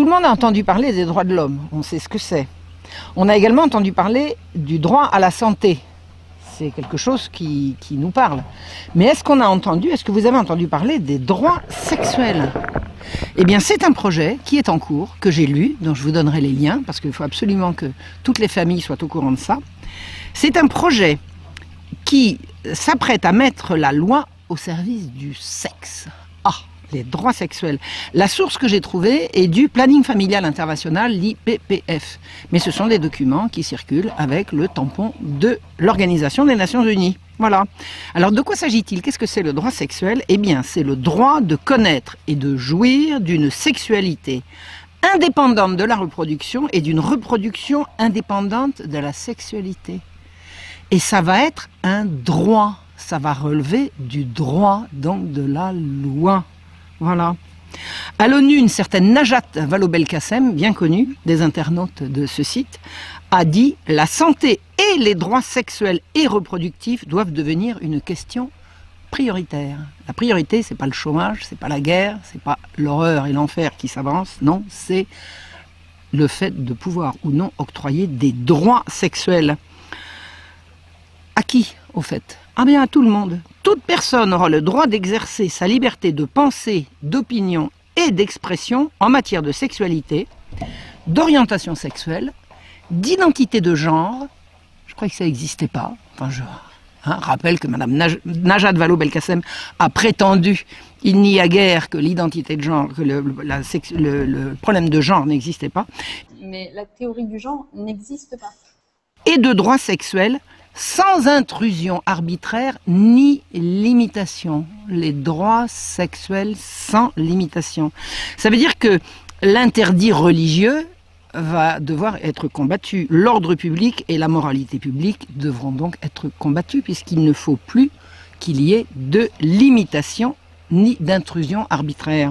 le monde a entendu parler des droits de l'homme, on sait ce que c'est. On a également entendu parler du droit à la santé. C'est quelque chose qui nous parle. Mais est-ce que vous avez entendu parler des droits sexuels? Eh bien, c'est un projet qui est en cours, que j'ai lu, dont je vous donnerai les liens, parce qu'il faut absolument que toutes les familles soient au courant de ça. C'est un projet qui s'apprête à mettre la loi au service du sexe. Ah, les droits sexuels. La source que j'ai trouvée est du Planning Familial International, l'IPPF. Mais ce sont des documents qui circulent avec le tampon de l'Organisation des Nations Unies. Voilà. Alors de quoi s'agit-il? Qu'est-ce que c'est le droit sexuel? Eh bien, c'est le droit de connaître et de jouir d'une sexualité indépendante de la reproduction et d'une reproduction indépendante de la sexualité. Et ça va être un droit. Ça va relever du droit, donc de la loi. Voilà. À l'ONU, une certaine Najat Vallaud-Belkacem, bien connue des internautes de ce site, a dit « La santé et les droits sexuels et reproductifs doivent devenir une question prioritaire ». La priorité, c'est pas le chômage, c'est pas la guerre, c'est pas l'horreur et l'enfer qui s'avancent, non, c'est le fait de pouvoir ou non octroyer des droits sexuels. À qui, au fait? Ah bien, à tout le monde. Toute personne aura le droit d'exercer sa liberté de pensée, d'opinion et d'expression en matière de sexualité, d'orientation sexuelle, d'identité de genre. Je crois que ça n'existait pas. Enfin, je rappelle que Mme Najat Vallaud-Belkacem a prétendu il n'y a guère que l'identité de genre, que le problème de genre n'existait pas. Mais la théorie du genre n'existe pas. Et de droits sexuels sans intrusion arbitraire ni limitation. Les droits sexuels sans limitation. Ça veut dire que l'interdit religieux va devoir être combattu. L'ordre public et la moralité publique devront donc être combattus puisqu'il ne faut plus qu'il y ait de limitation ni d'intrusion arbitraire.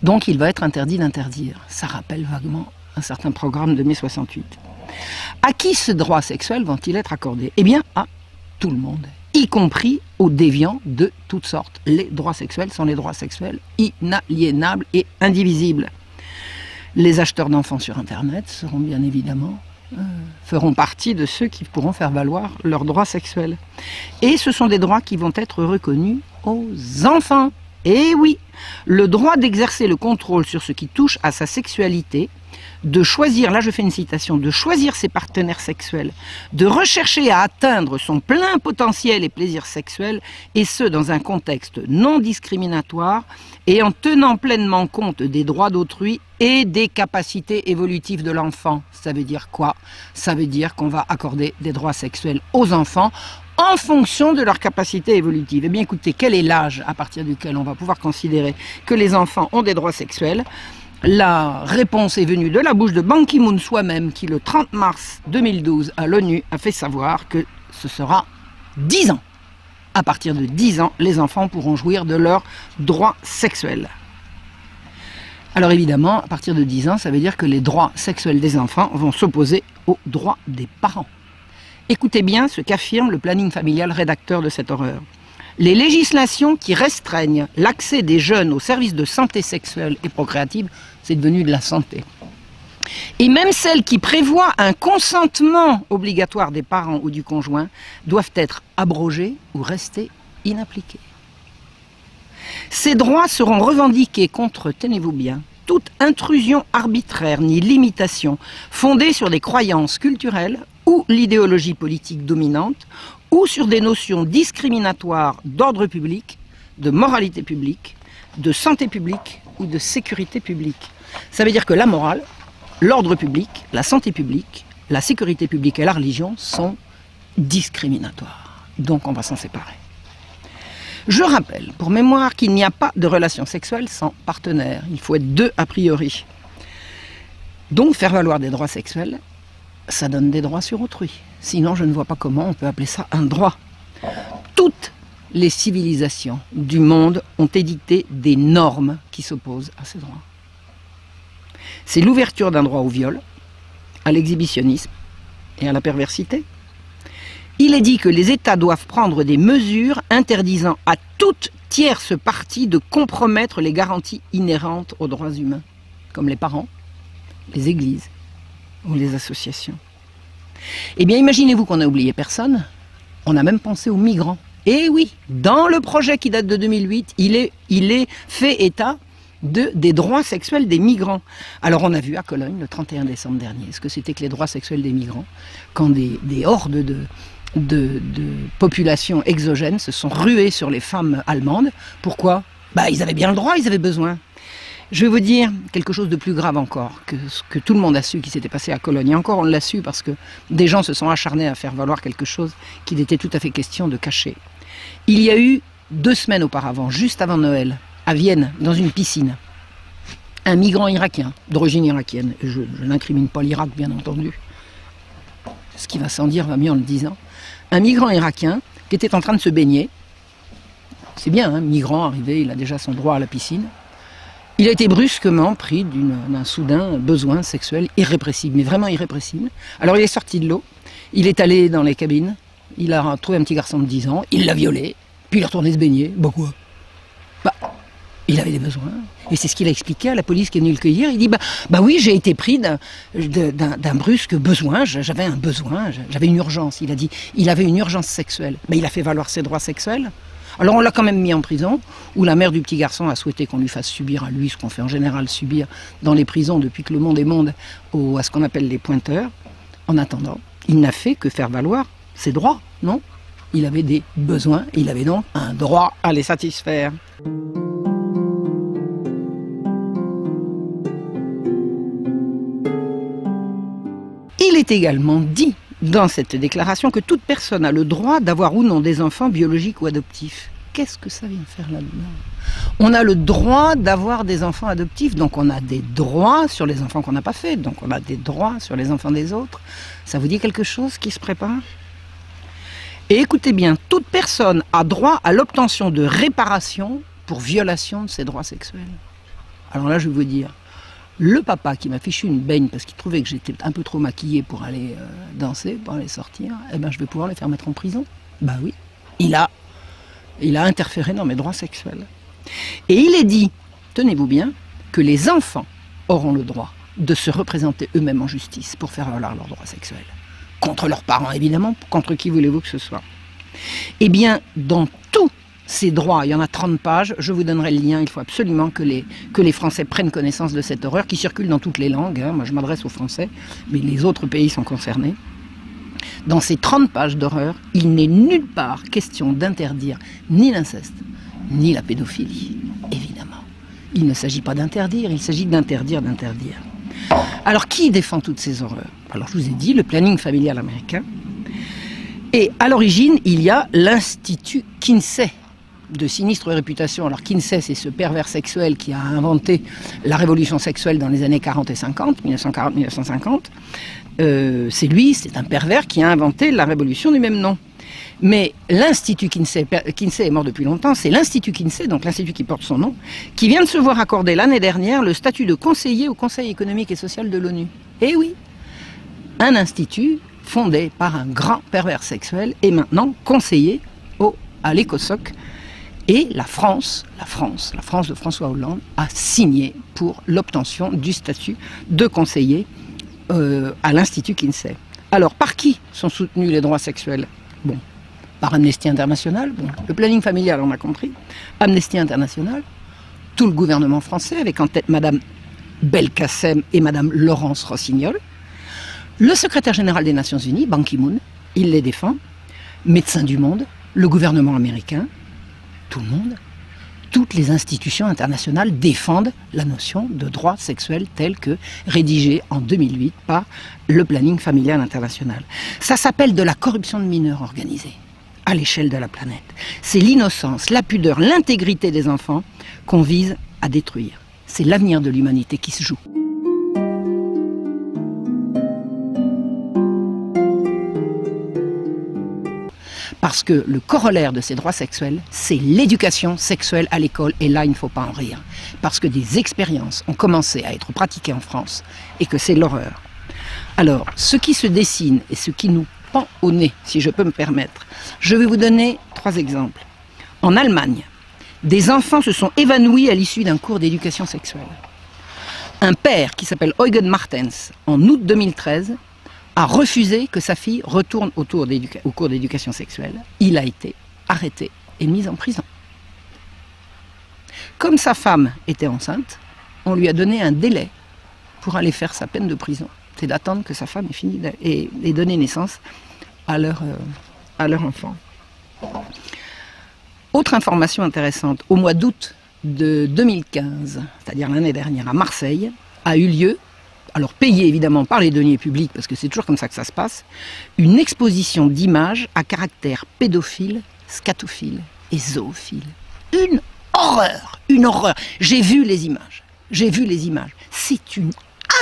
Donc il va être interdit d'interdire. Ça rappelle vaguement un certain programme de mai 68. À qui ces droits sexuels vont-ils être accordés? Eh bien, à tout le monde, y compris aux déviants de toutes sortes. Les droits sexuels sont les droits sexuels inaliénables et indivisibles. Les acheteurs d'enfants sur Internet seront bien évidemment, feront partie de ceux qui pourront faire valoir leurs droits sexuels. Et ce sont des droits qui vont être reconnus aux enfants. Et oui, le droit d'exercer le contrôle sur ce qui touche à sa sexualité, de choisir, là je fais une citation, de choisir ses partenaires sexuels, de rechercher à atteindre son plein potentiel et plaisir sexuel, et ce dans un contexte non discriminatoire et en tenant pleinement compte des droits d'autrui et des capacités évolutives de l'enfant. Ça veut dire quoi? Ça veut dire qu'on va accorder des droits sexuels aux enfants en fonction de leur capacité évolutive. Eh bien écoutez, quel est l'âge à partir duquel on va pouvoir considérer que les enfants ont des droits sexuels? La réponse est venue de la bouche de Ban Ki-moon soi-même, qui le 30 mars 2012 à l'ONU a fait savoir que ce sera 10 ans. À partir de 10 ans, les enfants pourront jouir de leurs droits sexuels. Alors évidemment, à partir de 10 ans, ça veut dire que les droits sexuels des enfants vont s'opposer aux droits des parents. Écoutez bien ce qu'affirme le planning familial rédacteur de cette horreur. Les législations qui restreignent l'accès des jeunes aux services de santé sexuelle et procréative, c'est devenu de la santé. Et même celles qui prévoient un consentement obligatoire des parents ou du conjoint doivent être abrogées ou rester inappliquées. Ces droits seront revendiqués contre, tenez-vous bien, toute intrusion arbitraire ni limitation fondée sur des croyances culturelles ou l'idéologie politique dominante, ou sur des notions discriminatoires d'ordre public, de moralité publique, de santé publique ou de sécurité publique. Ça veut dire que la morale, l'ordre public, la santé publique, la sécurité publique et la religion sont discriminatoires. Donc on va s'en séparer. Je rappelle, pour mémoire, qu'il n'y a pas de relation sexuelle sans partenaire. Il faut être deux a priori. Donc faire valoir des droits sexuels, ça donne des droits sur autrui. Sinon, je ne vois pas comment on peut appeler ça un droit. Toutes les civilisations du monde ont édicté des normes qui s'opposent à ces droits. C'est l'ouverture d'un droit au viol, à l'exhibitionnisme et à la perversité. Il est dit que les États doivent prendre des mesures interdisant à toute tierce partie de compromettre les garanties inhérentes aux droits humains. comme les parents, les églises ou les associations. Eh bien, imaginez-vous qu'on n'a oublié personne, on a même pensé aux migrants. Et oui, dans le projet qui date de 2008, il est fait état des droits sexuels des migrants. Alors on a vu à Cologne, le 31 décembre dernier, ce que c'était que les droits sexuels des migrants, quand des hordes de populations exogènes se sont ruées sur les femmes allemandes. Pourquoi? Bah, ils avaient bien le droit, ils avaient besoin. Je vais vous dire quelque chose de plus grave encore, que ce que tout le monde a su qui s'était passé à Cologne. Et encore on l'a su parce que des gens se sont acharnés à faire valoir quelque chose qu'il était tout à fait question de cacher. Il y a eu 2 semaines auparavant, juste avant Noël, à Vienne, dans une piscine, un migrant irakien, d'origine irakienne, et je n'incrimine pas l'Irak bien entendu, ce qui va sans dire va mieux en le disant, un migrant irakien qui était en train de se baigner, c'est bien, hein, migrant arrivé, il a déjà son droit à la piscine, il a été brusquement pris d'un soudain besoin sexuel irrépressible, mais vraiment irrépressible. Alors il est sorti de l'eau, il est allé dans les cabines, il a trouvé un petit garçon de 10 ans, il l'a violé, puis il est retourné se baigner, bah quoi? Bah, il avait des besoins. Et c'est ce qu'il a expliqué à la police qui est venue le cueillir. Il dit, bah oui, j'ai été pris d'un brusque besoin, j'avais un besoin, j'avais une urgence. Il a dit, il avait une urgence sexuelle. Mais il a fait valoir ses droits sexuels. Alors on l'a quand même mis en prison, où la mère du petit garçon a souhaité qu'on lui fasse subir à lui ce qu'on fait en général subir dans les prisons depuis que le monde est monde, à ce qu'on appelle les pointeurs. En attendant, il n'a fait que faire valoir ses droits, non? Il avait des besoins, il avait donc un droit à les satisfaire. Il est également dit dans cette déclaration que toute personne a le droit d'avoir ou non des enfants biologiques ou adoptifs. Qu'est-ce que ça vient faire là-dedans? On a le droit d'avoir des enfants adoptifs, donc on a des droits sur les enfants qu'on n'a pas faits, donc on a des droits sur les enfants des autres. Ça vous dit quelque chose qui se prépare? Et écoutez bien, toute personne a droit à l'obtention de réparation pour violation de ses droits sexuels. Alors là, je vais vous dire, le papa qui m'a fichu une baigne parce qu'il trouvait que j'étais un peu trop maquillée pour aller danser, pour aller sortir, eh ben je vais pouvoir le faire mettre en prison. Bah oui, il a interféré dans mes droits sexuels. Et il est dit, tenez-vous bien, que les enfants auront le droit de se représenter eux-mêmes en justice pour faire valoir leurs droits sexuels. Contre leurs parents, évidemment, contre qui voulez-vous que ce soit. Eh bien, dans tous ces droits, il y en a 30 pages, je vous donnerai le lien, il faut absolument que les Français prennent connaissance de cette horreur qui circule dans toutes les langues, hein. Moi je m'adresse aux Français, mais les autres pays sont concernés. Dans ces 30 pages d'horreur, il n'est nulle part question d'interdire ni l'inceste, ni la pédophilie, évidemment. Il ne s'agit pas d'interdire, il s'agit d'interdire. Alors qui défend toutes ces horreurs? Alors je vous ai dit, le planning familial américain. Et à l'origine, il y a l'Institut Kinsey, de sinistre réputation. Alors Kinsey, c'est ce pervers sexuel qui a inventé la révolution sexuelle dans les années 40 et 50, 1940-1950. C'est lui, c'est un pervers qui a inventé la révolution du même nom. Mais l'Institut Kinsey, Kinsey est mort depuis longtemps, c'est l'Institut Kinsey, donc l'Institut qui porte son nom, qui vient de se voir accorder l'année dernière le statut de conseiller au Conseil économique et social de l'ONU. Eh oui, un institut fondé par un grand pervers sexuel et maintenant conseiller à l'ECOSOC. Et la France de François Hollande a signé pour l'obtention du statut de conseiller à l'Institut Kinsey. Alors, par qui sont soutenus les droits sexuels? Bon, par Amnesty International, bon, le planning familial, on a compris, Amnesty International, tout le gouvernement français, avec en tête Madame Belkacem et Madame Laurence Rossignol, le secrétaire général des Nations Unies, Ban Ki-moon, il les défend, Médecins du Monde, le gouvernement américain, tout le monde, toutes les institutions internationales défendent la notion de droit sexuel tel que rédigé en 2008 par le planning familial international. Ça s'appelle de la corruption de mineurs organisée à l'échelle de la planète. C'est l'innocence, la pudeur, l'intégrité des enfants qu'on vise à détruire. C'est l'avenir de l'humanité qui se joue. Parce que le corollaire de ces droits sexuels, c'est l'éducation sexuelle à l'école. Et là, il ne faut pas en rire. Parce que des expériences ont commencé à être pratiquées en France et que c'est l'horreur. Alors, ce qui se dessine et ce qui nous pend au nez, si je peux me permettre, je vais vous donner 3 exemples. En Allemagne, des enfants se sont évanouis à l'issue d'un cours d'éducation sexuelle. Un père qui s'appelle Eugen Martens, en août 2013, a refusé que sa fille retourne au cours d'éducation sexuelle. Il a été arrêté et mis en prison. Comme sa femme était enceinte, on lui a donné un délai pour aller faire sa peine de prison. C'est d'attendre que sa femme ait fini et donné naissance à leur enfant. Autre information intéressante, au mois d'août de 2015, c'est-à-dire l'année dernière, à Marseille, a eu lieu, alors payée évidemment par les deniers publics, parce que c'est toujours comme ça que ça se passe, une exposition d'images à caractère pédophile, scatophile et zoophile. Une horreur, une horreur. J'ai vu les images, C'est une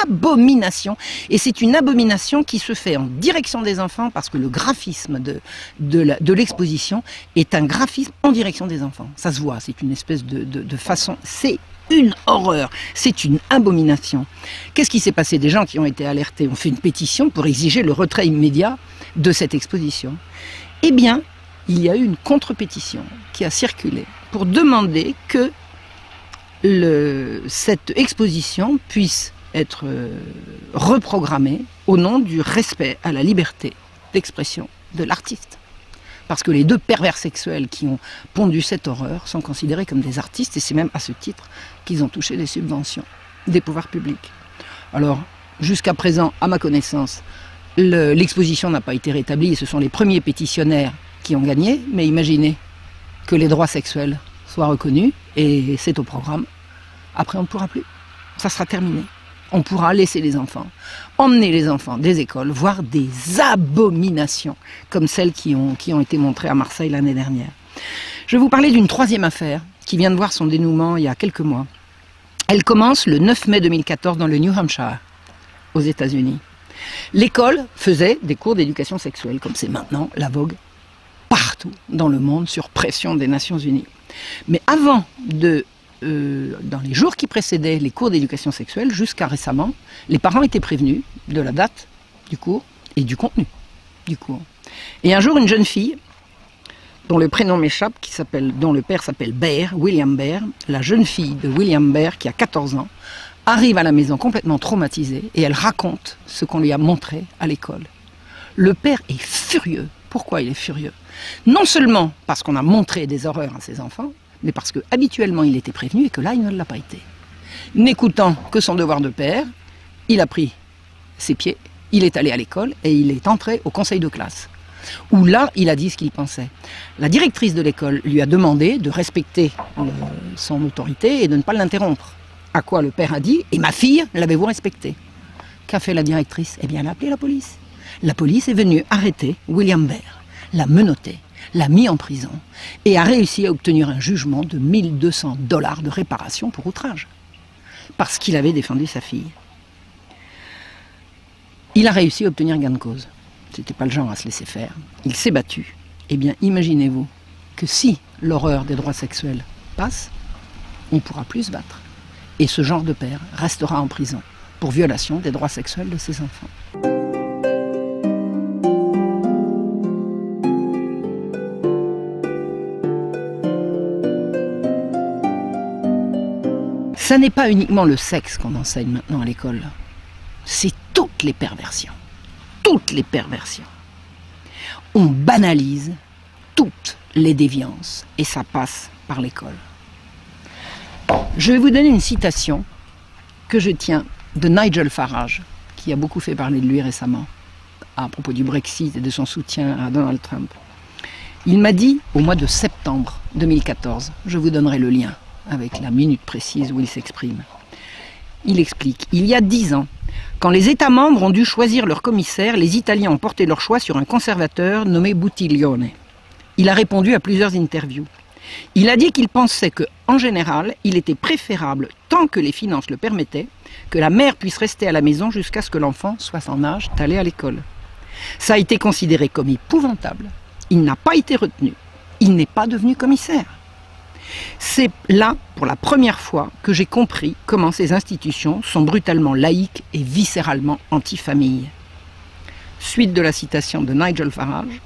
abomination, et c'est une abomination qui se fait en direction des enfants, parce que le graphisme de l'exposition est un graphisme en direction des enfants. Ça se voit, c'est une espèce de façon, c'est une horreur, c'est une abomination. Qu'est-ce qui s'est passé? Des gens qui ont été alertés ont fait une pétition pour exiger le retrait immédiat de cette exposition. Eh bien, il y a eu une contre-pétition qui a circulé pour demander que cette exposition puisse être reprogrammée au nom du respect à la liberté d'expression de l'artiste. Parce que les deux pervers sexuels qui ont pondu cette horreur sont considérés comme des artistes, et c'est même à ce titre qu'ils ont touché des subventions des pouvoirs publics. Alors, jusqu'à présent, à ma connaissance, l'exposition n'a pas été rétablie, et ce sont les premiers pétitionnaires qui ont gagné, mais imaginez que les droits sexuels soient reconnus, et c'est au programme. Après, on ne pourra plus. Ça sera terminé. On pourra laisser les enfants, emmener les enfants des écoles, voir des abominations comme celles qui ont été montrées à Marseille l'année dernière. Je vais vous parler d'une troisième affaire qui vient de voir son dénouement il y a quelques mois. Elle commence le 9 mai 2014 dans le New Hampshire, aux États-Unis. L'école faisait des cours d'éducation sexuelle, comme c'est maintenant la vogue partout dans le monde, sur pression des Nations Unies. Mais avant dans les jours qui précédaient les cours d'éducation sexuelle, jusqu'à récemment, les parents étaient prévenus de la date du cours et du contenu du cours. Et un jour, une jeune fille, dont le prénom m'échappe, dont le père s'appelle Baer, William Baer, la jeune fille de William Baer, qui a 14 ans, arrive à la maison complètement traumatisée, et elle raconte ce qu'on lui a montré à l'école. Le père est furieux. Pourquoi il est furieux? Non seulement parce qu'on a montré des horreurs à ses enfants, mais parce que habituellement il était prévenu et que là il ne l'a pas été. N'écoutant que son devoir de père, il a pris ses pieds, il est allé à l'école et il est entré au conseil de classe, où là il a dit ce qu'il pensait. La directrice de l'école lui a demandé de respecter son autorité et de ne pas l'interrompre. À quoi le père a dit: et ma fille, l'avez-vous respectée? Qu'a fait la directrice? Eh bien elle a appelé la police. La police est venue arrêter William Baer, l'a menotté, l'a mis en prison et a réussi à obtenir un jugement de $1 200 de réparation pour outrage, parce qu'il avait défendu sa fille. Il a réussi à obtenir gain de cause. C'était pas le genre à se laisser faire. Il s'est battu. Eh bien, imaginez-vous que si l'horreur des droits sexuels passe, on ne pourra plus se battre. Et ce genre de père restera en prison pour violation des droits sexuels de ses enfants. Ça n'est pas uniquement le sexe qu'on enseigne maintenant à l'école, c'est toutes les perversions. Toutes les perversions. On banalise toutes les déviances et ça passe par l'école. Je vais vous donner une citation que je tiens de Nigel Farage, qui a beaucoup fait parler de lui récemment à propos du Brexit et de son soutien à Donald Trump. Il m'a dit au mois de septembre 2014, je vous donnerai le lien avec la minute précise où il s'exprime. Il explique: il y a 10 ans, quand les États membres ont dû choisir leur commissaire, les Italiens ont porté leur choix sur un conservateur nommé Buttiglione. Il a répondu à plusieurs interviews. Il a dit qu'il pensait que, en général, il était préférable, tant que les finances le permettaient, que la mère puisse rester à la maison jusqu'à ce que l'enfant soit en âge d'aller à l'école. Ça a été considéré comme épouvantable. Il n'a pas été retenu. Il n'est pas devenu commissaire. C'est là, pour la première fois, que j'ai compris comment ces institutions sont brutalement laïques et viscéralement anti-famille. Suite de la citation de Nigel Farage: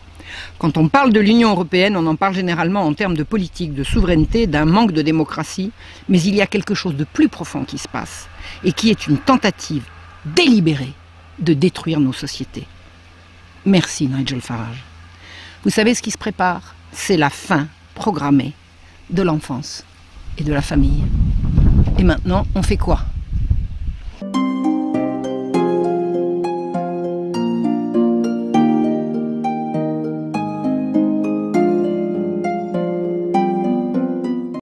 Quand on parle de l'Union européenne, on en parle généralement en termes de politique, de souveraineté, d'un manque de démocratie, mais il y a quelque chose de plus profond qui se passe, et qui est une tentative délibérée de détruire nos sociétés. Merci Nigel Farage. Vous savez ce qui se prépare? C'est la fin programmée de l'enfance et de la famille. Et maintenant, on fait quoi?